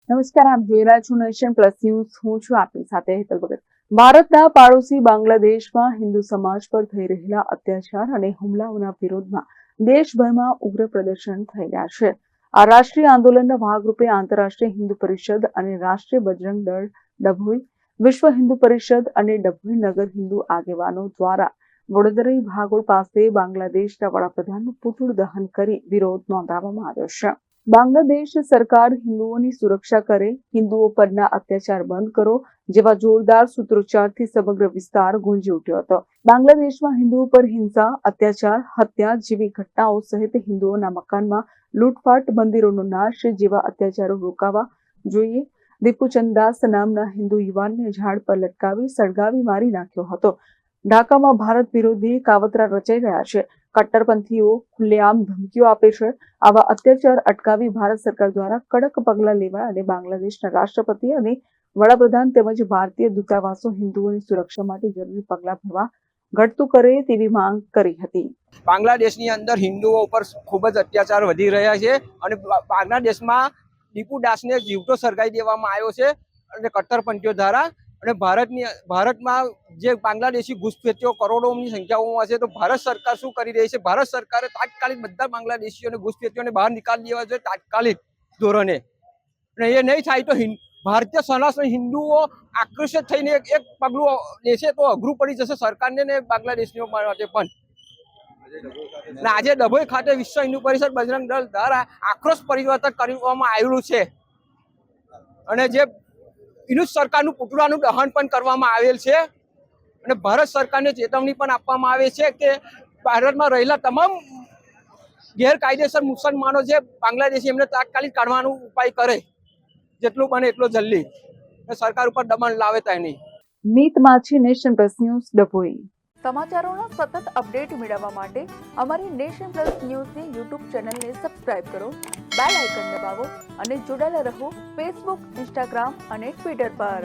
નમસ્કાર, આપ જોઈ રહ્યા છો નેશન પ્લસ ન્યૂઝ. હું છું આપની સાથે હેતલ ભગત. ભારતના પાડોશી બાંગ્લાદેશમાં હિન્દુ સમાજ પર થઈ રહેલા અત્યાચાર અને હુમલાઓના વિરોધમાં દેશભરમાં ઉગ્ર પ્રદર્શન થઈ રહ્યા છે. આ રાષ્ટ્રીય આંદોલનના ભાગરૂપે આંતરરાષ્ટ્રીય હિન્દુ પરિષદ અને રાષ્ટ્રીય બજરંગ દળ ડભોઈ, વિશ્વ હિન્દુ પરિષદ અને ડભોઈ નગર હિન્દુ આગેવાનો દ્વારા વડોદરા ભાગોળ પાસે બાંગ્લાદેશના વડાપ્રધાનનું પુતળું દહન કરી વિરોધ નોંધાવવામાં આવ્યો છે. બાંગ્લાદેશ સરકાર હિન્દુઓની સુરક્ષા કરે, હિન્દુઓ પરના અત્યાચાર બંધ કરો જેવા જોરદાર સૂત્રોચ્ચારથી સમગ્ર વિસ્તાર ગુંજી ઉઠ્યો હતો. બાંગ્લાદેશમાં હિન્દુઓ પર હિંસા, અત્યાચાર, હત્યા જેવી ઘટનાઓ સહિત હિન્દુઓના મકાનમાં લૂંટફાટ, મંદિરોનો નાશ જેવા અત્યાચારો રોકવા જોઈએ. દીપુચંદાસ નામના હિન્દુ યુવાનને ઝાડ પર લટકાવી સળગાવી મારી નાખ્યો હતો. ઢાકામાં ભારત વિરોધી કાવતરા રચાઈ રહ્યા છે. કટ્ટરપંથીઓ ખુલ્લેઆમ ધમકીઓ આપે છે. આવા અત્યાચાર અટકાવી ભારત સરકાર દ્વારા કડક પગલાં લેવા અને બાંગ્લાદેશના રાષ્ટ્રપતિ અને વડાપ્રધાન તેમજ ભારતીય દૂતાવાસો હિન્દુઓની સુરક્ષા માટે જરૂરી પગલાં ભરવા ઘટતું કરે તેવી માંગ કરી હતી. બાંગ્લાદેશની અંદર હિન્દુઓ ઉપર ખૂબ જ અત્યાચાર વધી રહ્યા છે અને બાંગ્લાદેશમાં દીપુ દાસને જીવતો સળગાવી દેવામાં આવ્યો છે અને કટ્ટરપંથીઓ દ્વારા. અને ભારતમાં જે બાંગ્લાદેશી ઘૂસપેઠીઓ કરોડોની સંખ્યાઓમાં છે, તો ભારત સરકાર શું કરી રહી છે? ભારત સરકારે તાત્કાલિક બધા બાંગ્લાદેશીઓને ઘૂસપેઠીઓને બહાર નીકાળી દેવા જોઈએ તાત્કાલિક ધોરણે. અને એ નહીં થાય તો ભારતીય સનાતન હિન્દુઓ આક્રોશિત થઈને એક પગલું લેશે તો અઘરું પડી જશે સરકારને ને બાંગ્લાદેશીઓ માટે પણ. આજે ડભોઈ ખાતે વિશ્વ હિન્દુ પરિષદ બજરંગ દળ દ્વારા આક્રોશ પરિવર્તન કરવામાં આવેલું છે અને જે વિરુદ્ધ સરકારનું પુતળાનું દહન પણ કરવામાં આવેલ છે અને ભારત સરકારને ચેતવણી પણ આપવામાં આવે છે કે ભારતમાં રહેલા તમામ ગેરકાયદેસર મુસલમાનો જે બાંગ્લાદેશી એમને તાત્કાલિક કાઢવાનો ઉપાય કરે, જેટલું બને એટલો જલ્દી, સરકાર ઉપર દબાણ લાવે ત્યાં નહીં. મીત માછી, નેશન પ્લસ ન્યૂઝ, ડભોઈ. સમાચારોના સતત અપડેટ મેળવવા માટે અમારી નેશન પ્લસ ન્યૂઝની યુટ્યુબ ચેનલને સબસ્ક્રાઇબ કરો, બેલ આઇકન દબાવો અને જોડાયેલા રહો ફેસબુક, ઇન્સ્ટાગ્રામ અને ટ્વિટર પર.